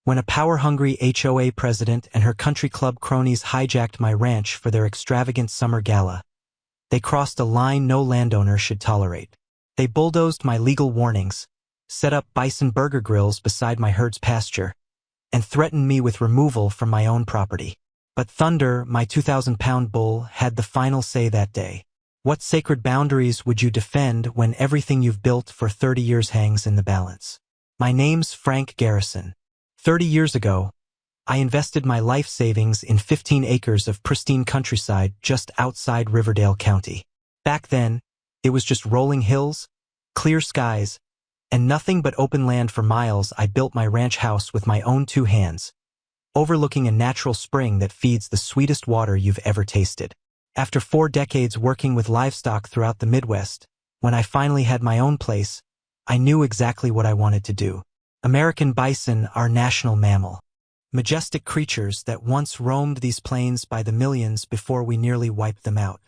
when a power-hungry HOA president and her country club cronies hijacked my ranch for their extravagant summer gala. They crossed a line no landowner should tolerate. They bulldozed my legal warnings, set up Bison burger grills beside my herd's pasture, and threatened me with removal from my own property. But Thunder, my 2,000-pound bull, had the final say that day. What sacred boundaries would you defend when everything you've built for 30 years hangs in the balance? My name's Frank Garrison. 30 years ago, I invested my life savings in 15 acres of pristine countryside just outside Riverdale County. Back then, it was just rolling hills, clear skies, and nothing but open land for miles. I built my ranch house with my own 2 hands, overlooking a natural spring that feeds the sweetest water you've ever tasted. After 4 decades working with livestock throughout the Midwest, when I finally had my own place, I knew exactly what I wanted to do. American bison, our national mammal. Majestic creatures that once roamed these plains by the millions before we nearly wiped them out.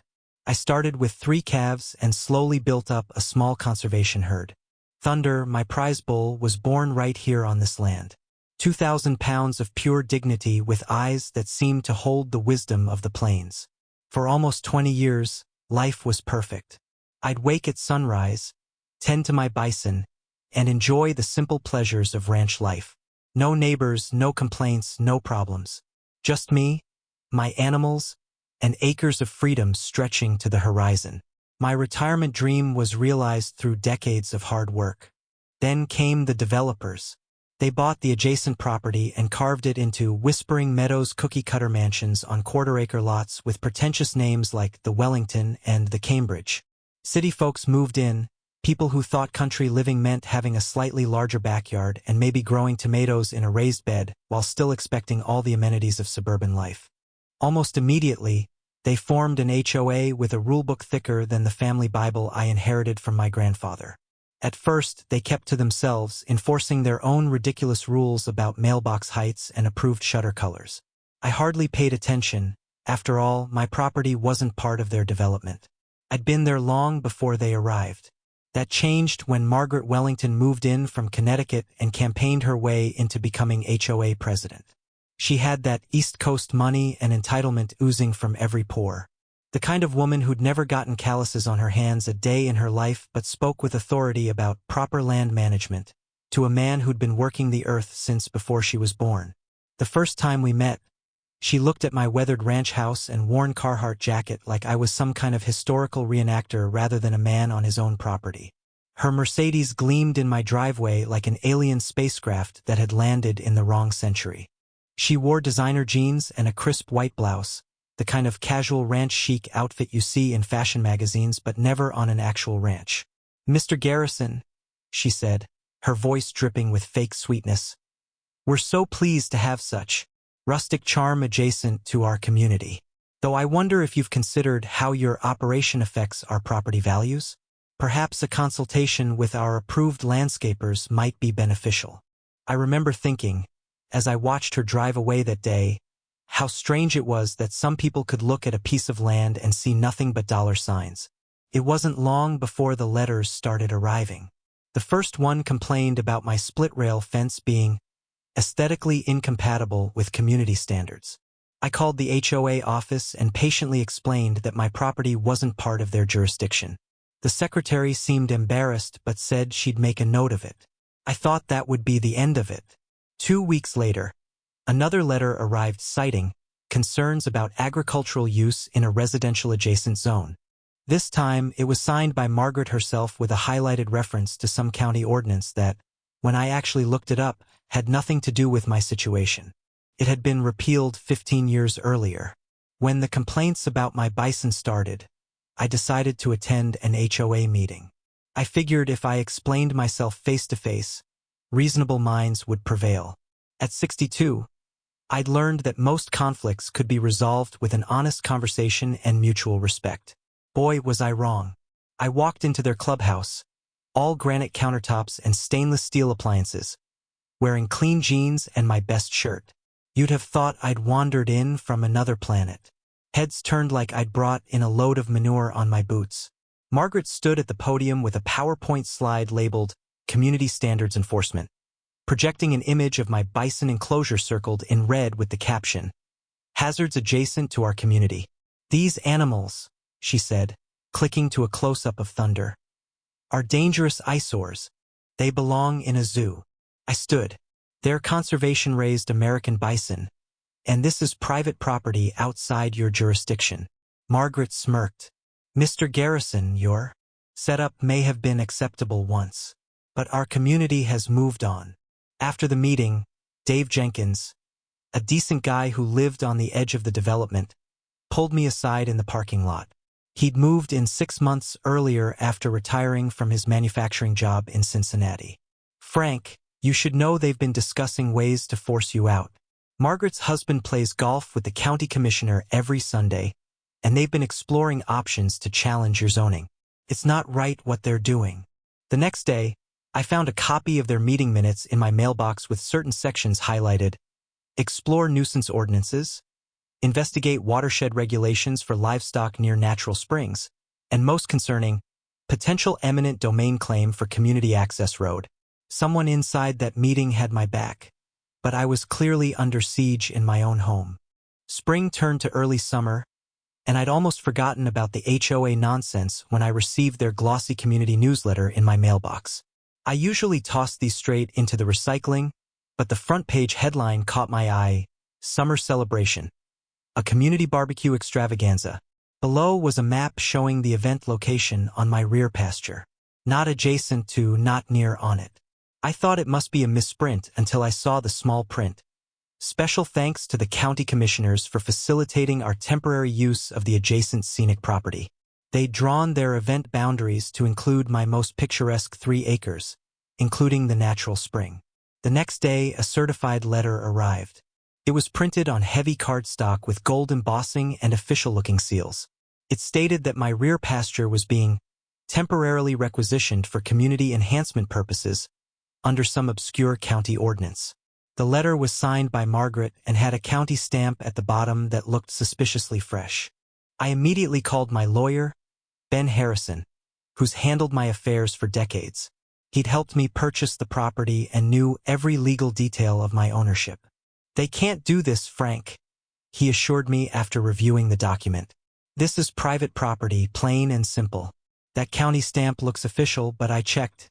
I started with 3 calves and slowly built up a small conservation herd. Thunder, my prize bull, was born right here on this land. 2,000 pounds of pure dignity with eyes that seemed to hold the wisdom of the plains. For almost 20 years, life was perfect. I'd wake at sunrise, tend to my bison, and enjoy the simple pleasures of ranch life. No neighbors, no complaints, no problems. Just me, my animals, and acres of freedom stretching to the horizon. My retirement dream was realized through decades of hard work. Then came the developers. They bought the adjacent property and carved it into Whispering Meadows cookie-cutter mansions on quarter-acre lots with pretentious names like the Wellington and the Cambridge. City folks moved in, people who thought country living meant having a slightly larger backyard and maybe growing tomatoes in a raised bed while still expecting all the amenities of suburban life. Almost immediately, they formed an HOA with a rulebook thicker than the family Bible I inherited from my grandfather. At first, they kept to themselves, enforcing their own ridiculous rules about mailbox heights and approved shutter colors. I hardly paid attention. After all, my property wasn't part of their development. I'd been there long before they arrived. That changed when Margaret Wellington moved in from Connecticut and campaigned her way into becoming HOA president. She had that East Coast money and entitlement oozing from every pore. The kind of woman who'd never gotten calluses on her hands a day in her life but spoke with authority about proper land management, to a man who'd been working the earth since before she was born. The first time we met, she looked at my weathered ranch house and worn Carhartt jacket like I was some kind of historical reenactor rather than a man on his own property. Her Mercedes gleamed in my driveway like an alien spacecraft that had landed in the wrong century. She wore designer jeans and a crisp white blouse, the kind of casual ranch chic outfit you see in fashion magazines but never on an actual ranch. "Mr. Garrison," she said, her voice dripping with fake sweetness, "we're so pleased to have such rustic charm adjacent to our community. Though I wonder if you've considered how your operation affects our property values? Perhaps a consultation with our approved landscapers might be beneficial." I remember thinking, as I watched her drive away that day, how strange it was that some people could look at a piece of land and see nothing but dollar signs. It wasn't long before the letters started arriving. The first one complained about my split-rail fence being aesthetically incompatible with community standards. I called the HOA office and patiently explained that my property wasn't part of their jurisdiction. The secretary seemed embarrassed but said she'd make a note of it. I thought that would be the end of it. 2 weeks later, another letter arrived citing concerns about agricultural use in a residential adjacent zone. This time, it was signed by Margaret herself with a highlighted reference to some county ordinance that, when I actually looked it up, had nothing to do with my situation. It had been repealed 15 years earlier. When the complaints about my bison started, I decided to attend an HOA meeting. I figured if I explained myself face-to-face, reasonable minds would prevail. At 62, I'd learned that most conflicts could be resolved with an honest conversation and mutual respect. Boy, was I wrong. I walked into their clubhouse, all granite countertops and stainless steel appliances, wearing clean jeans and my best shirt. You'd have thought I'd wandered in from another planet. Heads turned like I'd brought in a load of manure on my boots. Margaret stood at the podium with a PowerPoint slide labeled Community Standards Enforcement. projecting an image of my bison enclosure circled in red with the caption, "Hazards adjacent to our community." "These animals," she said, clicking to a close-up of Thunder, "are dangerous eyesores. They belong in a zoo." I stood. "They're conservation-raised American bison, and this is private property outside your jurisdiction." Margaret smirked. "Mr. Garrison, your setup may have been acceptable once, but our community has moved on." After the meeting, Dave Jenkins, a decent guy who lived on the edge of the development, pulled me aside in the parking lot. He'd moved in 6 months earlier after retiring from his manufacturing job in Cincinnati. "Frank, you should know they've been discussing ways to force you out. Margaret's husband plays golf with the county commissioner every Sunday, and they've been exploring options to challenge your zoning. It's not right what they're doing." The next day, I found a copy of their meeting minutes in my mailbox with certain sections highlighted: explore nuisance ordinances, investigate watershed regulations for livestock near natural springs, and most concerning, potential eminent domain claim for community access road. Someone inside that meeting had my back, but I was clearly under siege in my own home. Spring turned to early summer, and I'd almost forgotten about the HOA nonsense when I received their glossy community newsletter in my mailbox. I usually toss these straight into the recycling, but the front page headline caught my eye: Summer Celebration, a community barbecue extravaganza. Below was a map showing the event location on my rear pasture. Not adjacent to, not near on it. I thought it must be a misprint until I saw the small print. "Special thanks to the county commissioners for facilitating our temporary use of the adjacent scenic property. They'd drawn their event boundaries to include my most picturesque 3 acres, including the natural spring." The next day, a certified letter arrived. It was printed on heavy cardstock with gold embossing and official-looking seals. It stated that my rear pasture was being temporarily requisitioned for community enhancement purposes under some obscure county ordinance. The letter was signed by Margaret and had a county stamp at the bottom that looked suspiciously fresh. I immediately called my lawyer, Ben Harrison, who's handled my affairs for decades. He'd helped me purchase the property and knew every legal detail of my ownership. "They can't do this, Frank," he assured me after reviewing the document. "This is private property, plain and simple. That county stamp looks official, but I checked.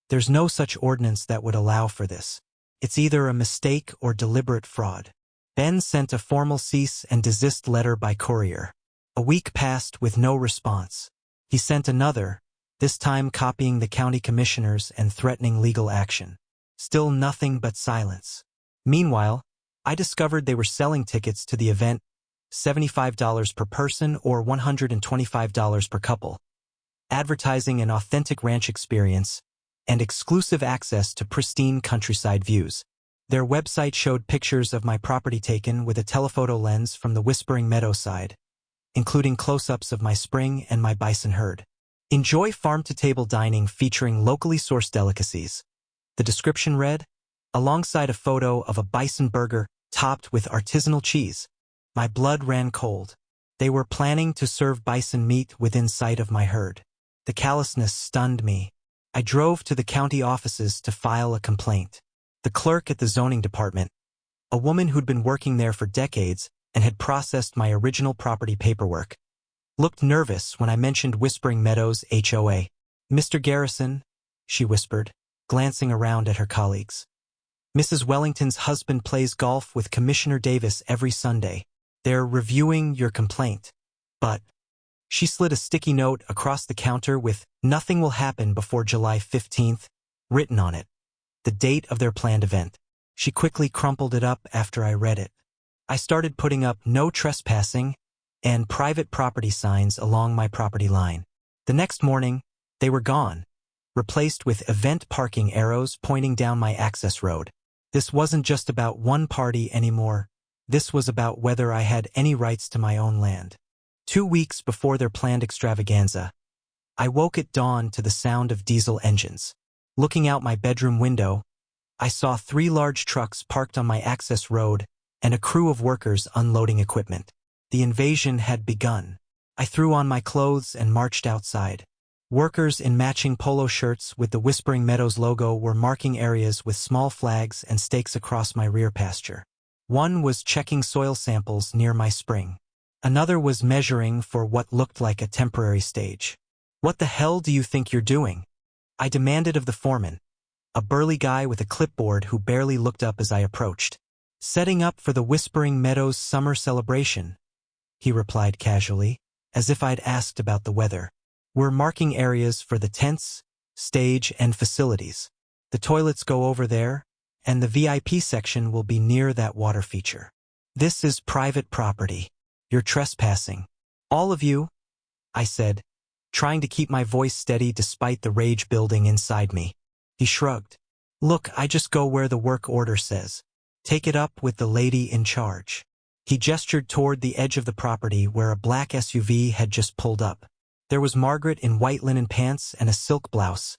There's no such ordinance that would allow for this. It's either a mistake or deliberate fraud." Ben sent a formal cease and desist letter by courier. A week passed with no response. He sent another, this time copying the county commissioners and threatening legal action. Still nothing but silence. Meanwhile, I discovered they were selling tickets to the event, $75 per person or $125 per couple, advertising an authentic ranch experience and exclusive access to pristine countryside views. Their website showed pictures of my property taken with a telephoto lens from the Whispering Meadow side, including close-ups of my spring and my bison herd. "Enjoy farm-to-table dining featuring locally sourced delicacies," the description read, alongside a photo of a bison burger topped with artisanal cheese. My blood ran cold. They were planning to serve bison meat within sight of my herd. The callousness stunned me. I drove to the county offices to file a complaint. The clerk at the zoning department, a woman who'd been working there for decades and had processed my original property paperwork, looked nervous when I mentioned Whispering Meadows HOA. "Mr. Garrison," she whispered, glancing around at her colleagues. "Mrs. Wellington's husband plays golf with Commissioner Davis every Sunday. They're reviewing your complaint. But..." She slid a sticky note across the counter with "Nothing will happen before July 15th, written on it, the date of their planned event. She quickly crumpled it up after I read it. I started putting up "No trespassing" and private property signs along my property line. The next morning, they were gone, replaced with event parking arrows pointing down my access road. This wasn't just about one party anymore. This was about whether I had any rights to my own land. 2 weeks before their planned extravaganza, I woke at dawn to the sound of diesel engines. Looking out my bedroom window, I saw 3 large trucks parked on my access road and a crew of workers unloading equipment. The invasion had begun. I threw on my clothes and marched outside. Workers in matching polo shirts with the Whispering Meadows logo were marking areas with small flags and stakes across my rear pasture. One was checking soil samples near my spring. Another was measuring for what looked like a temporary stage. "What the hell do you think you're doing?" I demanded of the foreman, a burly guy with a clipboard who barely looked up as I approached. "Setting up for the Whispering Meadows summer celebration," he replied casually, as if I'd asked about the weather. "We're marking areas for the tents, stage, and facilities. The toilets go over there, and the VIP section will be near that water feature. This is private property. You're trespassing. All of you," I said, trying to keep my voice steady despite the rage building inside me. He shrugged. "Look, I just go where the work order says. Take it up with the lady in charge." He gestured toward the edge of the property where a black SUV had just pulled up. There was Margaret in white linen pants and a silk blouse,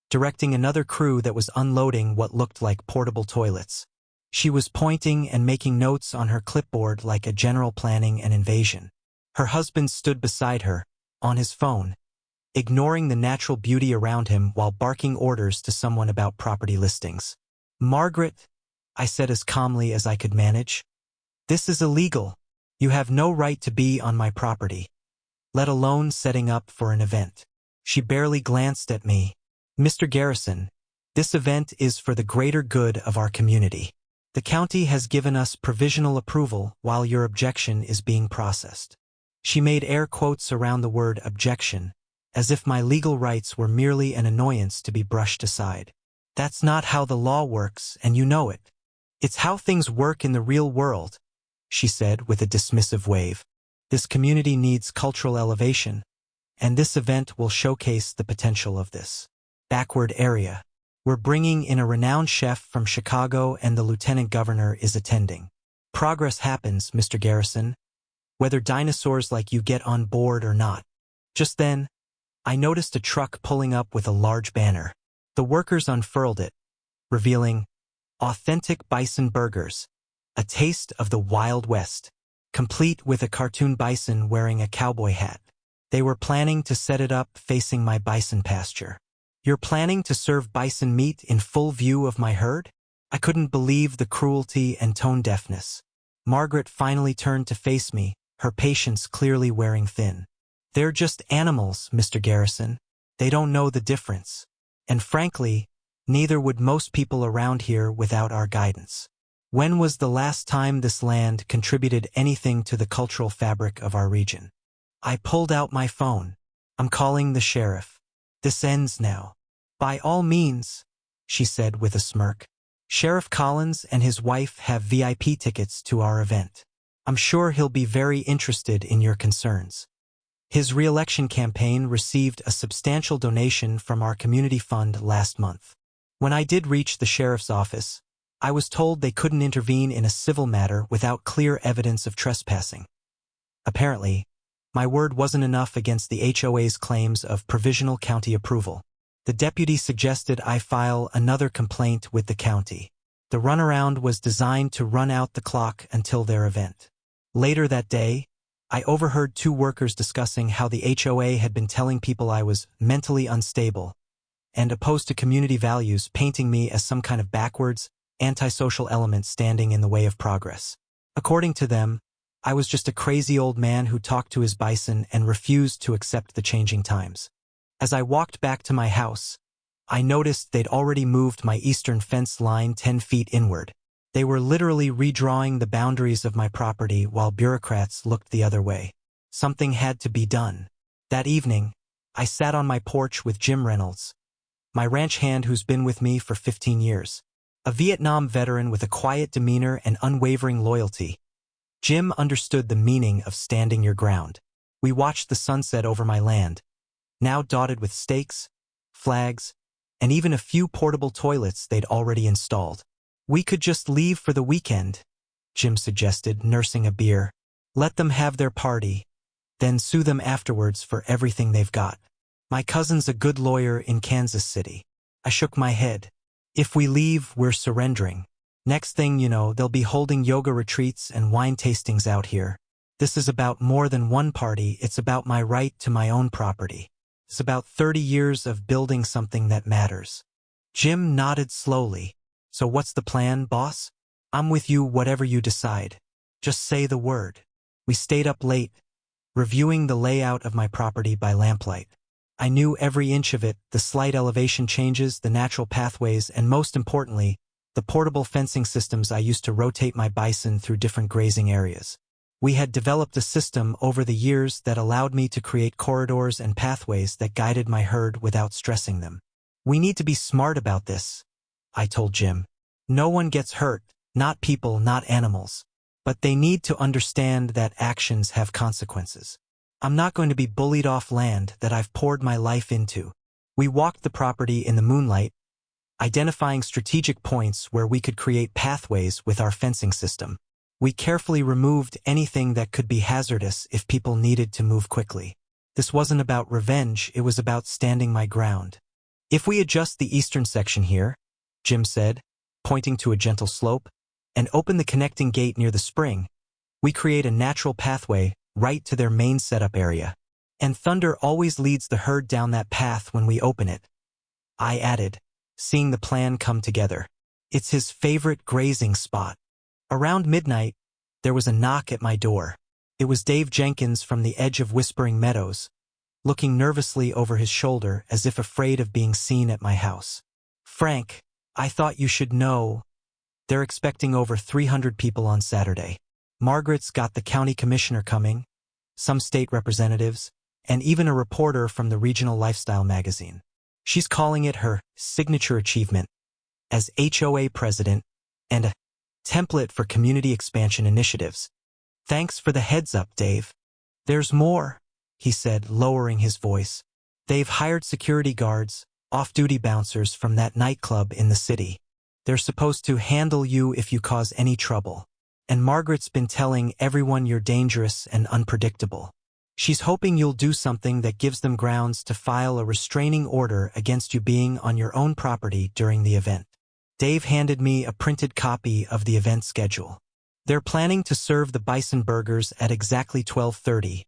directing another crew that was unloading what looked like portable toilets. She was pointing and making notes on her clipboard like a general planning an invasion. Her husband stood beside her, on his phone, ignoring the natural beauty around him while barking orders to someone about property listings. "Margaret," I said as calmly as I could manage, "this is illegal. You have no right to be on my property, let alone setting up for an event." She barely glanced at me. "Mr. Garrison, this event is for the greater good of our community. The county has given us provisional approval while your objection is being processed." She made air quotes around the word objection, as if my legal rights were merely an annoyance to be brushed aside. "That's not how the law works, and you know it. It's how things work in the real world," she said with a dismissive wave. "This community needs cultural elevation, and this event will showcase the potential of this backward area. We're bringing in a renowned chef from Chicago, and the lieutenant governor is attending. Progress happens, Mr. Garrison, whether dinosaurs like you get on board or not." Just then, I noticed a truck pulling up with a large banner. The workers unfurled it, revealing "Authentic Bison Burgers, a taste of the Wild West," complete with a cartoon bison wearing a cowboy hat. They were planning to set it up facing my bison pasture. "You're planning to serve bison meat in full view of my herd?" I couldn't believe the cruelty and tone deafness. Margaret finally turned to face me, her patience clearly wearing thin. "They're just animals, Mr. Garrison. They don't know the difference. And frankly, neither would most people around here without our guidance. When was the last time this land contributed anything to the cultural fabric of our region?" I pulled out my phone. "I'm calling the sheriff. This ends now." "By all means," she said with a smirk. "Sheriff Collins and his wife have VIP tickets to our event. I'm sure he'll be very interested in your concerns. His re-election campaign received a substantial donation from our community fund last month." When I did reach the sheriff's office, I was told they couldn't intervene in a civil matter without clear evidence of trespassing. Apparently, my word wasn't enough against the HOA's claims of provisional county approval. The deputy suggested I file another complaint with the county. The runaround was designed to run out the clock until their event. Later that day, I overheard two workers discussing how the HOA had been telling people I was mentally unstable and opposed to community values, painting me as some kind of backwards, antisocial element standing in the way of progress. According to them, I was just a crazy old man who talked to his bison and refused to accept the changing times. As I walked back to my house, I noticed they'd already moved my eastern fence line 10 feet inward. They were literally redrawing the boundaries of my property while bureaucrats looked the other way. Something had to be done. That evening, I sat on my porch with Jim Reynolds, my ranch hand who's been with me for 15 years. A Vietnam veteran with a quiet demeanor and unwavering loyalty. Jim understood the meaning of standing your ground. We watched the sunset over my land, now dotted with stakes, flags, and even a few portable toilets they'd already installed. "We could just leave for the weekend," Jim suggested, nursing a beer. "Let them have their party, then sue them afterwards for everything they've got. My cousin's a good lawyer in Kansas City." I shook my head. "If we leave, we're surrendering. Next thing you know, they'll be holding yoga retreats and wine tastings out here. This is about more than one party, it's about my right to my own property." It's about 30 years of building something that matters. Jim nodded slowly. So what's the plan, boss? I'm with you whatever you decide. Just say the word. We stayed up late, reviewing the layout of my property by lamplight. I knew every inch of it, the slight elevation changes, the natural pathways, and most importantly, the portable fencing systems I used to rotate my bison through different grazing areas. We had developed a system over the years that allowed me to create corridors and pathways that guided my herd without stressing them. We need to be smart about this, I told Jim. No one gets hurt, not people, not animals. But they need to understand that actions have consequences. I'm not going to be bullied off land that I've poured my life into. We walked the property in the moonlight, identifying strategic points where we could create pathways with our fencing system. We carefully removed anything that could be hazardous if people needed to move quickly. This wasn't about revenge, it was about standing my ground. If we adjust the eastern section here, Jim said, pointing to a gentle slope, and open the connecting gate near the spring, we create a natural pathway right to their main setup area. And Thunder always leads the herd down that path when we open it, I added, seeing the plan come together. It's his favorite grazing spot. Around midnight, there was a knock at my door. It was Dave Jenkins from the edge of Whispering Meadows, looking nervously over his shoulder as if afraid of being seen at my house. Frank, I thought you should know. They're expecting over 300 people on Saturday. Margaret's got the county commissioner coming, some state representatives, and even a reporter from the regional lifestyle magazine. She's calling it her signature achievement as HOA president and a template for community expansion initiatives. Thanks for the heads up, Dave. There's more, he said, lowering his voice. They've hired security guards, off-duty bouncers from that nightclub in the city. They're supposed to handle you if you cause any trouble. And Margaret's been telling everyone you're dangerous and unpredictable. She's hoping you'll do something that gives them grounds to file a restraining order against you being on your own property during the event. Dave handed me a printed copy of the event schedule. They're planning to serve the Bison burgers at exactly 12:30,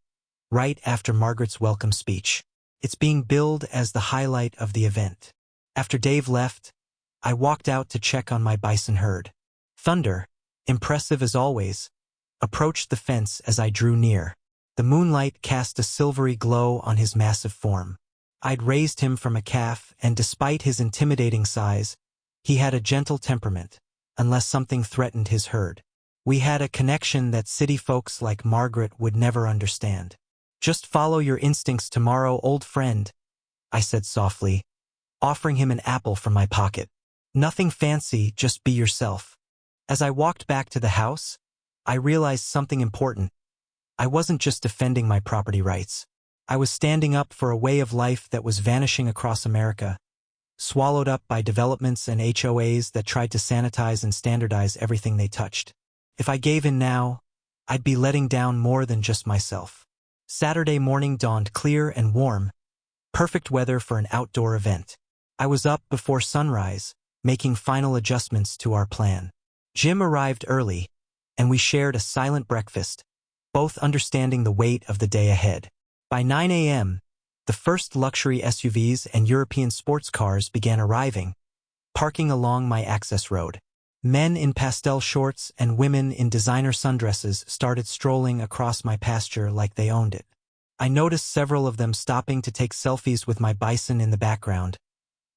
right after Margaret's welcome speech. It's being billed as the highlight of the event. After Dave left, I walked out to check on my bison herd. Thunder, impressive as always, approached the fence as I drew near. The moonlight cast a silvery glow on his massive form. I'd raised him from a calf, and despite his intimidating size, he had a gentle temperament, unless something threatened his herd. We had a connection that city folks like Margaret would never understand. Just follow your instincts tomorrow, old friend, I said softly, offering him an apple from my pocket. Nothing fancy, just be yourself. As I walked back to the house, I realized something important. I wasn't just defending my property rights. I was standing up for a way of life that was vanishing across America, swallowed up by developments and HOAs that tried to sanitize and standardize everything they touched. If I gave in now, I'd be letting down more than just myself. Saturday morning dawned clear and warm, perfect weather for an outdoor event. I was up before sunrise, making final adjustments to our plan. Jim arrived early, and we shared a silent breakfast, both understanding the weight of the day ahead. By 9 a.m., the first luxury SUVs and European sports cars began arriving, parking along my access road. Men in pastel shorts and women in designer sundresses started strolling across my pasture like they owned it. I noticed several of them stopping to take selfies with my bison in the background,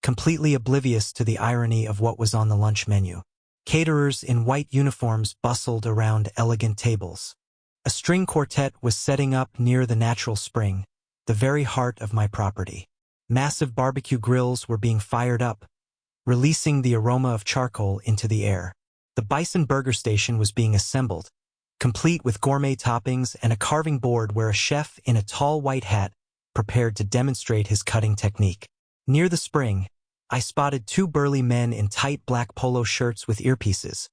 completely oblivious to the irony of what was on the lunch menu. Caterers in white uniforms bustled around elegant tables. A string quartet was setting up near the natural spring, the very heart of my property. Massive barbecue grills were being fired up, releasing the aroma of charcoal into the air. The Bison burger station was being assembled, complete with gourmet toppings and a carving board where a chef in a tall white hat prepared to demonstrate his cutting technique. Near the spring, I spotted two burly men in tight black polo shirts with earpieces,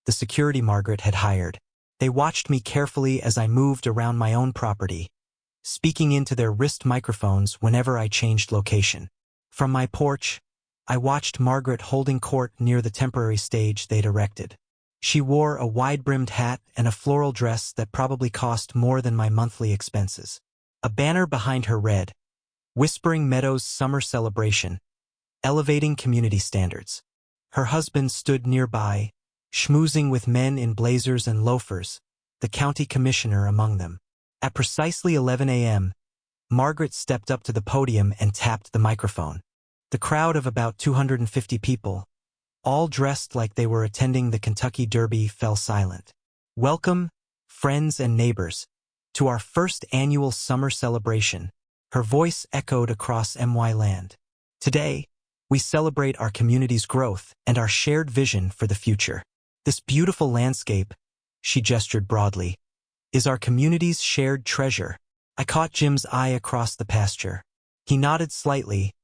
the security Margaret had hired. They watched me carefully as I moved around my own property, speaking into their wrist microphones whenever I changed location. From my porch, I watched Margaret holding court near the temporary stage they'd erected. She wore a wide-brimmed hat and a floral dress that probably cost more than my monthly expenses. A banner behind her read, Whispering Meadows Summer Celebration, Elevating Community Standards. Her husband stood nearby, schmoozing with men in blazers and loafers, the county commissioner among them. At precisely 11 a.m., Margaret stepped up to the podium and tapped the microphone. The crowd of about 250 people, all dressed like they were attending the Kentucky Derby, fell silent. "Welcome, friends and neighbors, to our first annual summer celebration," her voice echoed across MY land. "Today, we celebrate our community's growth and our shared vision for the future. This beautiful landscape," she gestured broadly, "is our community's shared treasure." I caught Jim's eye across the pasture. He nodded slightly,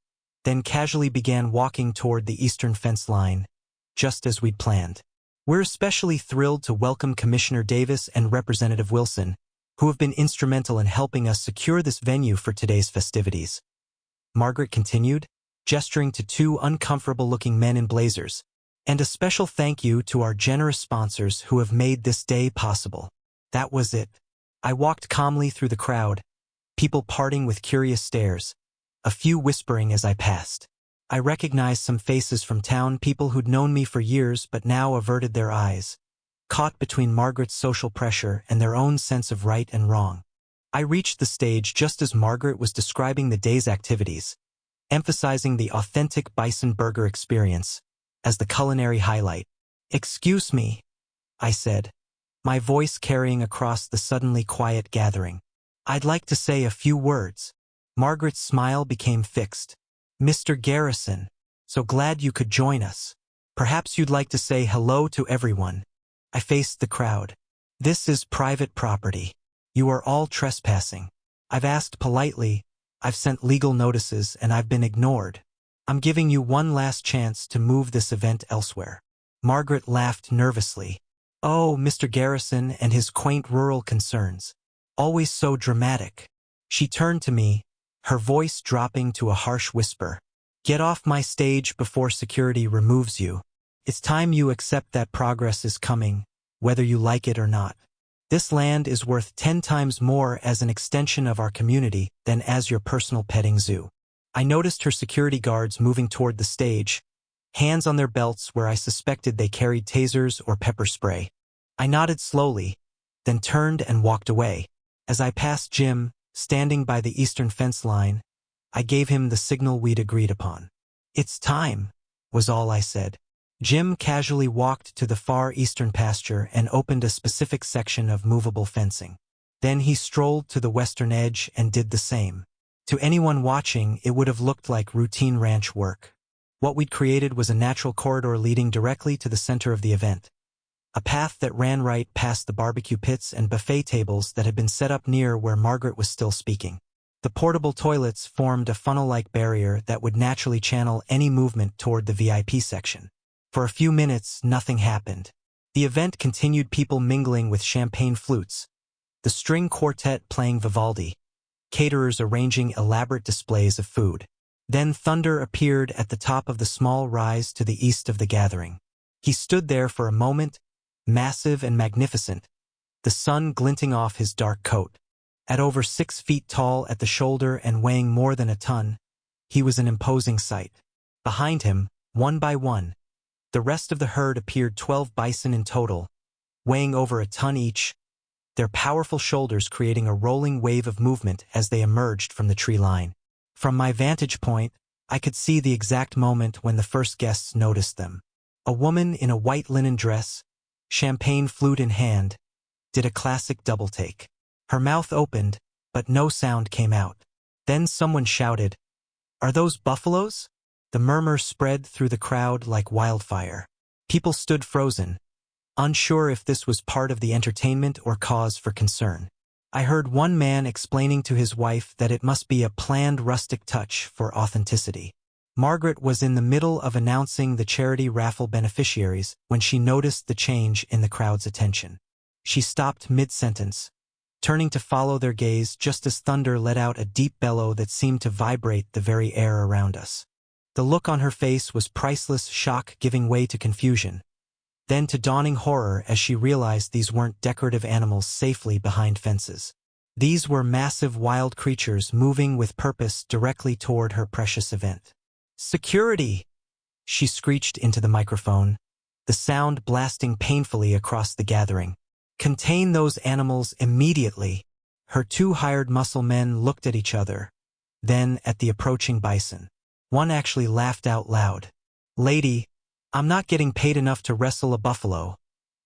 then casually began walking toward the eastern fence line, just as we'd planned. "We're especially thrilled to welcome Commissioner Davis and Representative Wilson, who have been instrumental in helping us secure this venue for today's festivities," Margaret continued, gesturing to two uncomfortable-looking men in blazers. "And a special thank you to our generous sponsors who have made this day possible." That was it. I walked calmly through the crowd, people parting with curious stares, a few whispering as I passed. I recognized some faces from town, people who'd known me for years but now averted their eyes, caught between Margaret's social pressure and their own sense of right and wrong. I reached the stage just as Margaret was describing the day's activities, emphasizing the authentic Bison burger experience as the culinary highlight. "Excuse me," I said, my voice carrying across the suddenly quiet gathering. "I'd like to say a few words." Margaret's smile became fixed. "Mr. Garrison, so glad you could join us. Perhaps you'd like to say hello to everyone." I faced the crowd. "This is private property. You are all trespassing. I've asked politely, I've sent legal notices, and I've been ignored. I'm giving you one last chance to move this event elsewhere." Margaret laughed nervously. "Oh, Mr. Garrison and his quaint rural concerns. Always so dramatic." She turned to me, her voice dropping to a harsh whisper. "Get off my stage before security removes you. It's time you accept that progress is coming, whether you like it or not. This land is worth 10 times more as an extension of our community than as your personal petting zoo." I noticed her security guards moving toward the stage, hands on their belts where I suspected they carried tasers or pepper spray. I nodded slowly, then turned and walked away. As I passed Jim, standing by the eastern fence line, I gave him the signal we'd agreed upon. "It's time," was all I said. Jim casually walked to the far eastern pasture and opened a specific section of movable fencing. Then he strolled to the western edge and did the same. To anyone watching, it would have looked like routine ranch work. What we'd created was a natural corridor leading directly to the center of the event. A path that ran right past the barbecue pits and buffet tables that had been set up near where Margaret was still speaking. The portable toilets formed a funnel-like barrier that would naturally channel any movement toward the VIP section. For a few minutes, nothing happened. The event continued, people mingling with champagne flutes, the string quartet playing Vivaldi, caterers arranging elaborate displays of food. Then thunder appeared at the top of the small rise to the east of the gathering. He stood there for a moment, massive and magnificent, the sun glinting off his dark coat. At over 6 feet tall at the shoulder and weighing more than a ton, he was an imposing sight. Behind him, one by one, the rest of the herd appeared, 12 bison in total, weighing over a ton each, their powerful shoulders creating a rolling wave of movement as they emerged from the tree line. From my vantage point, I could see the exact moment when the first guests noticed them. A woman in a white linen dress, champagne flute in hand, did a classic double take. Her mouth opened, but no sound came out. Then someone shouted, "Are those buffaloes?" The murmur spread through the crowd like wildfire. People stood frozen, unsure if this was part of the entertainment or cause for concern. I heard one man explaining to his wife that it must be a planned rustic touch for authenticity. Margaret was in the middle of announcing the charity raffle beneficiaries when she noticed the change in the crowd's attention. She stopped mid-sentence, turning to follow their gaze just as thunder let out a deep bellow that seemed to vibrate the very air around us. The look on her face was priceless, shock giving way to confusion, then to dawning horror as she realized these weren't decorative animals safely behind fences. These were massive wild creatures moving with purpose directly toward her precious event. "Security!" she screeched into the microphone, the sound blasting painfully across the gathering. "Contain those animals immediately." Her two hired muscle men looked at each other, then at the approaching bison. One actually laughed out loud. "Lady, I'm not getting paid enough to wrestle a buffalo,"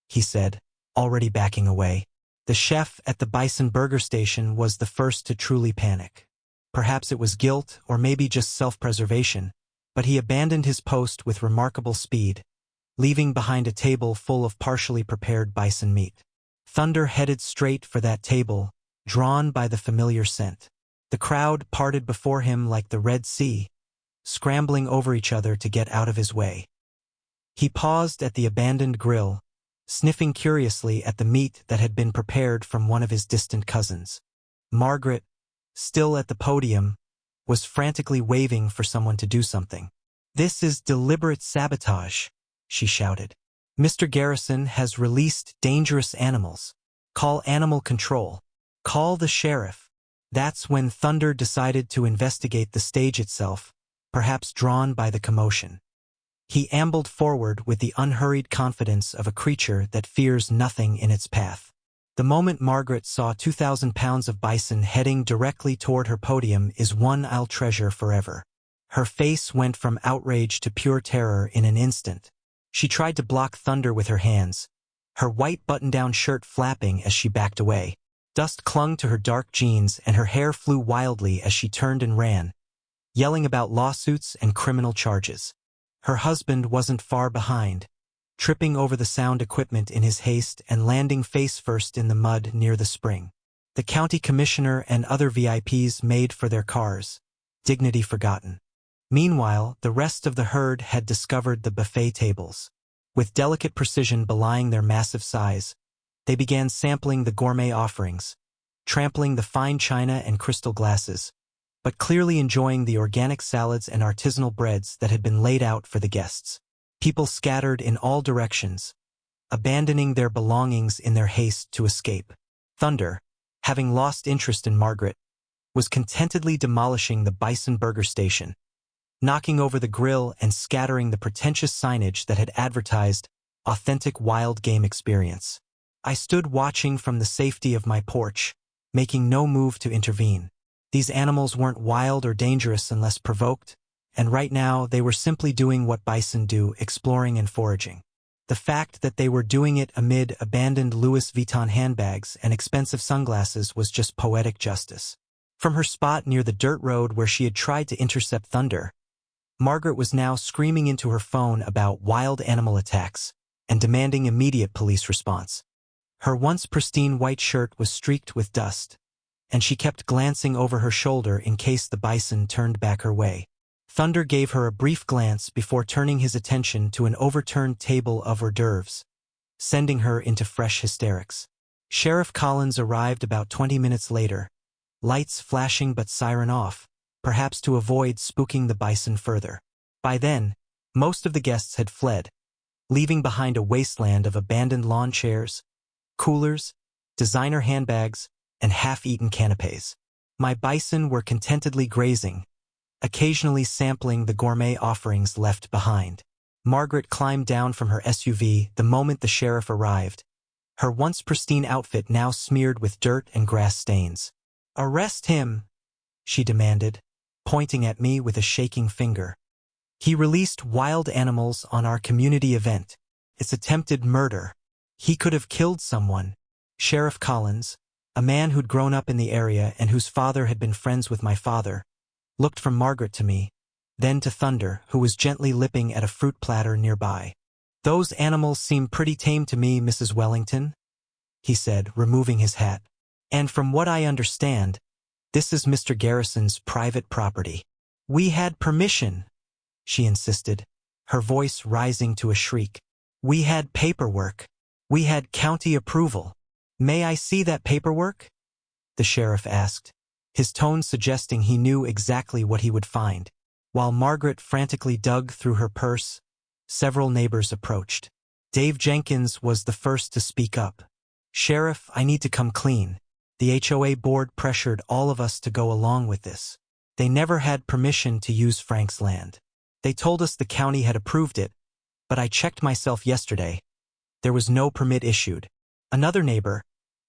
he said, already backing away. The chef at the Bison burger station was the first to truly panic. Perhaps it was guilt or maybe just self-preservation, but he abandoned his post with remarkable speed, leaving behind a table full of partially prepared bison meat. Thunder headed straight for that table, drawn by the familiar scent. The crowd parted before him like the Red Sea, scrambling over each other to get out of his way. He paused at the abandoned grill, sniffing curiously at the meat that had been prepared from one of his distant cousins. Margaret, still at the podium, was frantically waving for someone to do something. "This is deliberate sabotage," she shouted. "Mr. Garrison has released dangerous animals. Call animal control. Call the sheriff." That's when Thunder decided to investigate the stage itself, perhaps drawn by the commotion. He ambled forward with the unhurried confidence of a creature that fears nothing in its path. The moment Margaret saw 2,000 pounds of bison heading directly toward her podium is one I'll treasure forever. Her face went from outrage to pure terror in an instant. She tried to block Thunder with her hands, her white button-down shirt flapping as she backed away. Dust clung to her dark jeans and her hair flew wildly as she turned and ran, yelling about lawsuits and criminal charges. Her husband wasn't far behind, tripping over the sound equipment in his haste and landing face first in the mud near the spring. The county commissioner and other VIPs made for their cars, dignity forgotten. Meanwhile, the rest of the herd had discovered the buffet tables. With delicate precision belying their massive size, they began sampling the gourmet offerings, trampling the fine china and crystal glasses, but clearly enjoying the organic salads and artisanal breads that had been laid out for the guests. People scattered in all directions, abandoning their belongings in their haste to escape. Thunder, having lost interest in Margaret, was contentedly demolishing the Bison burger station, knocking over the grill and scattering the pretentious signage that had advertised authentic wild game experience. I stood watching from the safety of my porch, making no move to intervene. These animals weren't wild or dangerous unless provoked, and right now they were simply doing what bison do, exploring and foraging. The fact that they were doing it amid abandoned Louis Vuitton handbags and expensive sunglasses was just poetic justice. From her spot near the dirt road where she had tried to intercept Thunder, Margaret was now screaming into her phone about wild animal attacks and demanding immediate police response. Her once pristine white shirt was streaked with dust, and she kept glancing over her shoulder in case the bison turned back her way. Thunder gave her a brief glance before turning his attention to an overturned table of hors d'oeuvres, sending her into fresh hysterics. Sheriff Collins arrived about 20 minutes later, lights flashing but siren off, perhaps to avoid spooking the bison further. By then, most of the guests had fled, leaving behind a wasteland of abandoned lawn chairs, coolers, designer handbags, and half-eaten canapes. My bison were contentedly grazing, occasionally sampling the gourmet offerings left behind. Margaret climbed down from her SUV the moment the sheriff arrived, her once pristine outfit now smeared with dirt and grass stains. "Arrest him," she demanded, pointing at me with a shaking finger. "He released wild animals on our community event. It's attempted murder. He could have killed someone." Sheriff Collins, a man who'd grown up in the area and whose father had been friends with my father, looked from Margaret to me, then to Thunder, who was gently lipping at a fruit platter nearby. "Those animals seem pretty tame to me, Mrs. Wellington," he said, removing his hat. "And from what I understand, this is Mr. Garrison's private property." "We had permission," she insisted, her voice rising to a shriek. "We had paperwork. We had county approval." "May I see that paperwork?" the sheriff asked, his tone suggesting he knew exactly what he would find. While Margaret frantically dug through her purse, several neighbors approached. Dave Jenkins was the first to speak up. "Sheriff, I need to come clean. The HOA board pressured all of us to go along with this. They never had permission to use Frank's land. They told us the county had approved it, but I checked myself yesterday. There was no permit issued. Another neighbor,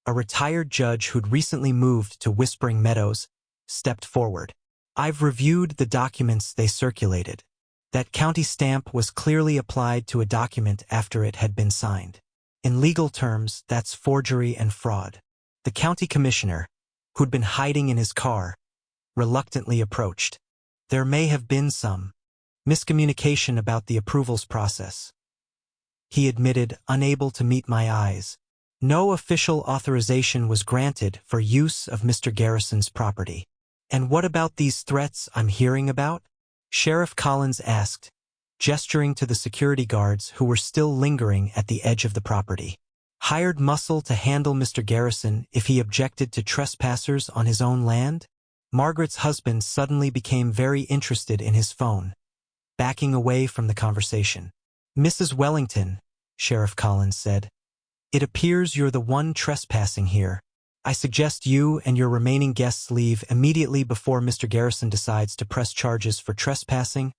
a retired judge who'd recently moved to Whispering Meadows, stepped forward. I've reviewed the documents they circulated. That county stamp was clearly applied to a document after it had been signed. In legal terms, that's forgery and fraud. The county commissioner, who'd been hiding in his car, reluctantly approached. There may have been some miscommunication about the approvals process. He admitted, unable to meet my eyes. No official authorization was granted for use of Mr. Garrison's property. And what about these threats I'm hearing about? Sheriff Collins asked, gesturing to the security guards who were still lingering at the edge of the property. Hired muscle to handle Mr. Garrison if he objected to trespassers on his own land? Margaret's husband suddenly became very interested in his phone, backing away from the conversation. Mrs. Wellington, Sheriff Collins said, it appears you're the one trespassing here. I suggest you and your remaining guests leave immediately before Mr. Garrison decides to press charges for trespassing,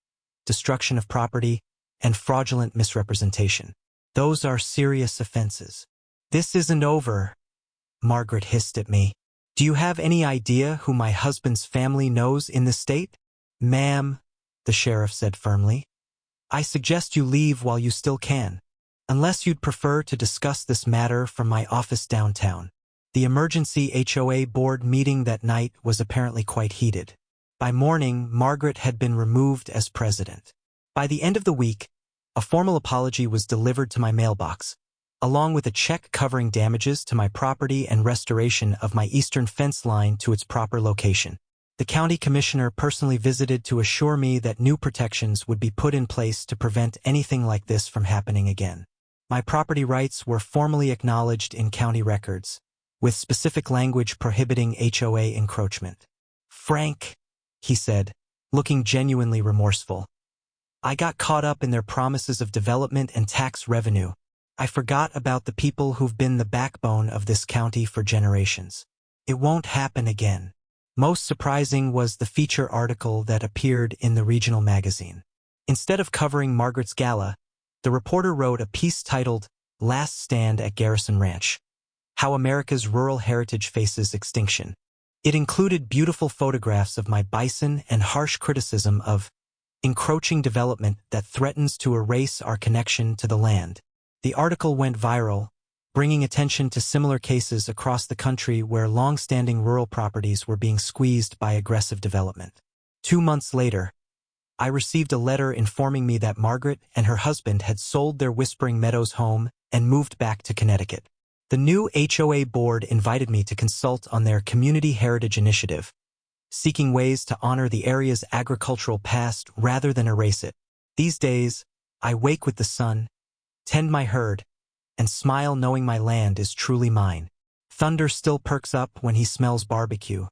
destruction of property, and fraudulent misrepresentation. Those are serious offenses. This isn't over, Margaret hissed at me. Do you have any idea who my husband's family knows in the state? Ma'am, the sheriff said firmly, I suggest you leave while you still can, unless you'd prefer to discuss this matter from my office downtown. The emergency HOA board meeting that night was apparently quite heated. By morning, Margaret had been removed as president. By the end of the week, a formal apology was delivered to my mailbox, along with a check covering damages to my property and restoration of my eastern fence line to its proper location. The county commissioner personally visited to assure me that new protections would be put in place to prevent anything like this from happening again. My property rights were formally acknowledged in county records, with specific language prohibiting HOA encroachment. Frank, he said, looking genuinely remorseful. I got caught up in their promises of development and tax revenue. I forgot about the people who've been the backbone of this county for generations. It won't happen again. Most surprising was the feature article that appeared in the regional magazine. Instead of covering Margaret's gala, the reporter wrote a piece titled, Last Stand at Garrison Ranch: How America's Rural Heritage Faces Extinction. It included beautiful photographs of my bison and harsh criticism of encroaching development that threatens to erase our connection to the land. The article went viral, bringing attention to similar cases across the country where long-standing rural properties were being squeezed by aggressive development. 2 months later, I received a letter informing me that Margaret and her husband had sold their Whispering Meadows home and moved back to Connecticut. The new HOA board invited me to consult on their community heritage initiative, seeking ways to honor the area's agricultural past rather than erase it. These days, I wake with the sun, tend my herd, and smile knowing my land is truly mine. Thunder still perks up when he smells barbecue,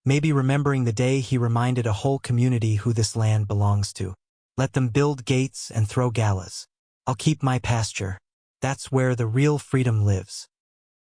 maybe remembering the day he reminded a whole community who this land belongs to. Let them build gates and throw galas. I'll keep my pasture. That's where the real freedom lives.